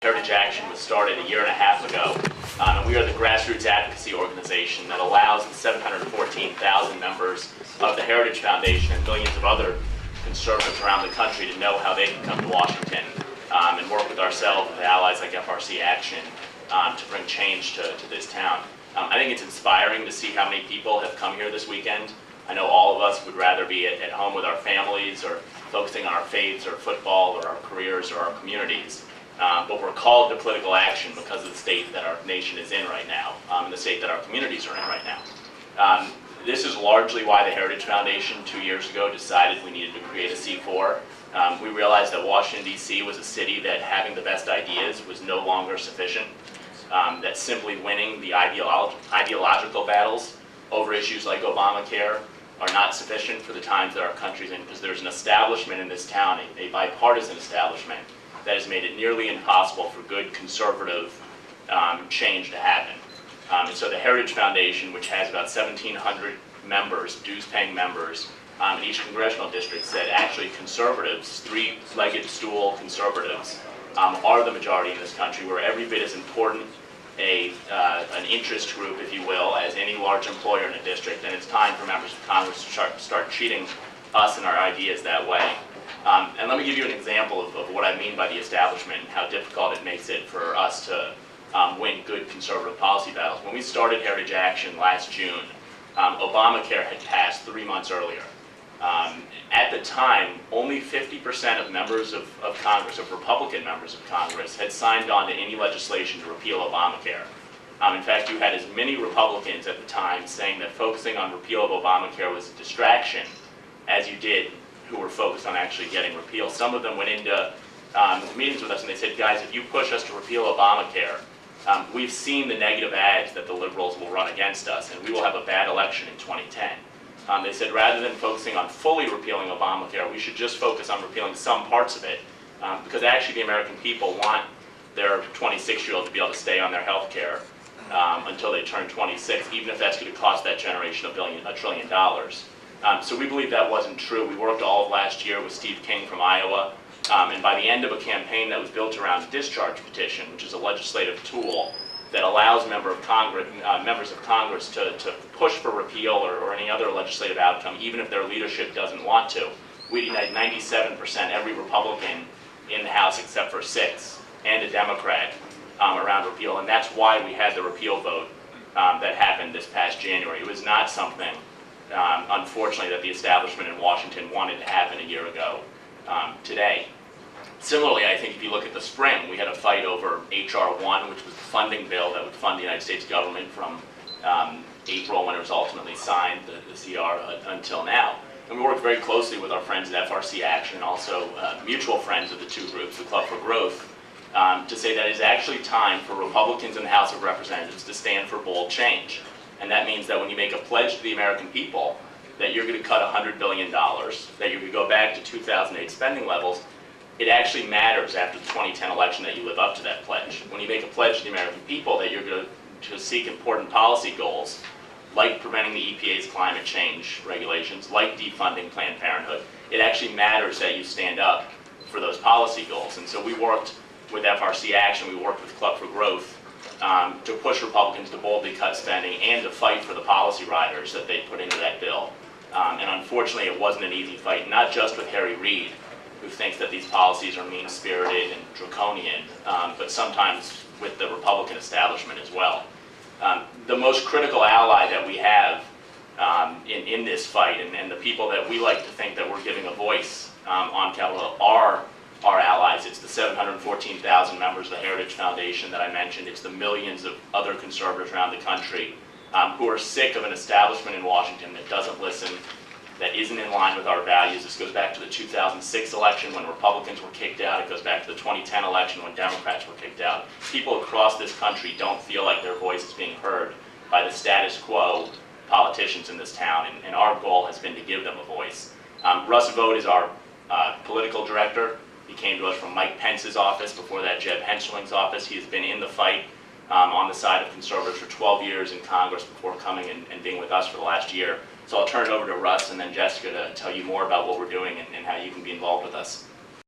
Heritage Action was started a year and a half ago, and we are the grassroots advocacy organization that allows the 714,000 members of the Heritage Foundation and millions of other conservatives around the country to know how they can come to Washington and work with ourselves, with allies like FRC Action, to bring change to this town. I think it's inspiring to see how many people have come here this weekend. I know all of us would rather be at home with our families or focusing on our faiths or football or our careers or our communities. But we're called to political action because of the state that our nation is in right now, and the state that our communities are in right now. This is largely why the Heritage Foundation 2 years ago decided we needed to create a C4. We realized that Washington, D.C. was a city that having the best ideas was no longer sufficient, that simply winning the ideological battles over issues like Obamacare are not sufficient for the times that our country's in, because there's an establishment in this town, a bipartisan establishment, that has made it nearly impossible for good conservative change to happen. And so the Heritage Foundation, which has about 1,700 members, dues-paying members, in each congressional district, said actually conservatives, three-legged stool conservatives, are the majority in this country. We're every bit as important an interest group, if you will, as any large employer in a district, and it's time for members of Congress to start treating us and our ideas that way. And let me give you an example of what I mean by the establishment and how difficult it makes it for us to win good conservative policy battles. When we started Heritage Action last June, Obamacare had passed 3 months earlier. At the time, only 50% of members of Congress, of Republican members of Congress, had signed on to any legislation to repeal Obamacare. In fact, you had as many Republicans at the time saying that focusing on repeal of Obamacare was a distraction as you did who were focused on actually getting repeal. Some of them went into meetings with us and they said, guys, if you push us to repeal Obamacare, we've seen the negative ads that the liberals will run against us, and we will have a bad election in 2010. They said rather than focusing on fully repealing Obamacare, we should just focus on repealing some parts of it, because actually the American people want their 26-year-old to be able to stay on their health care until they turn 26, even if that's going to cost that generation $1 trillion. So we believe that wasn't true. We worked all of last year with Steve King from Iowa, and by the end of a campaign that was built around a discharge petition, which is a legislative tool that allows members of Congress to push for repeal or any other legislative outcome, even if their leadership doesn't want to. We united 97%, every Republican in the House except for 6, and a Democrat around repeal, and that's why we had the repeal vote that happened this past January. It was not something, unfortunately, that the establishment in Washington wanted to happen a year ago today. Similarly, I think if you look at the spring, we had a fight over H.R. 1, which was the funding bill that would fund the United States government from April, when it was ultimately signed, the CR, until now. And we worked very closely with our friends at FRC Action, and also mutual friends of the two groups, the Club for Growth, to say that it's actually time for Republicans in the House of Representatives to stand for bold change. And that means that when you make a pledge to the American people that you're going to cut $100 billion, that you're going to go back to 2008 spending levels, it actually matters after the 2010 election that you live up to that pledge. When you make a pledge to the American people that you're going to seek important policy goals, like preventing the EPA's climate change regulations, like defunding Planned Parenthood, it actually matters that you stand up for those policy goals. And so we worked with FRC Action, we worked with Club for Growth to push Republicans to boldly cut spending and to fight for the policy riders that they put into that bill. And unfortunately, it wasn't an easy fight, not just with Harry Reid, who thinks that these policies are mean-spirited and draconian, but sometimes with the Republican establishment as well. The most critical ally that we have in this fight, and the people that we like to think that we're giving a voice on Capitol Hill, are our allies. It's the 714,000 members of the Heritage Foundation that I mentioned. It's the millions of other conservatives around the country who are sick of an establishment in Washington that doesn't listen, that isn't in line with our values. This goes back to the 2006 election when Republicans were kicked out. It goes back to the 2010 election when Democrats were kicked out. People across this country don't feel like their voice is being heard by the status quo politicians in this town, and our goal has been to give them a voice. Russ Vought is our political director. He came to us from Mike Pence's office, before that Jeb Hensling's office. He has been in the fight on the side of conservatives for 12 years in Congress before coming and being with us for the last year. So I'll turn it over to Russ and then Jessica to tell you more about what we're doing and how you can be involved with us.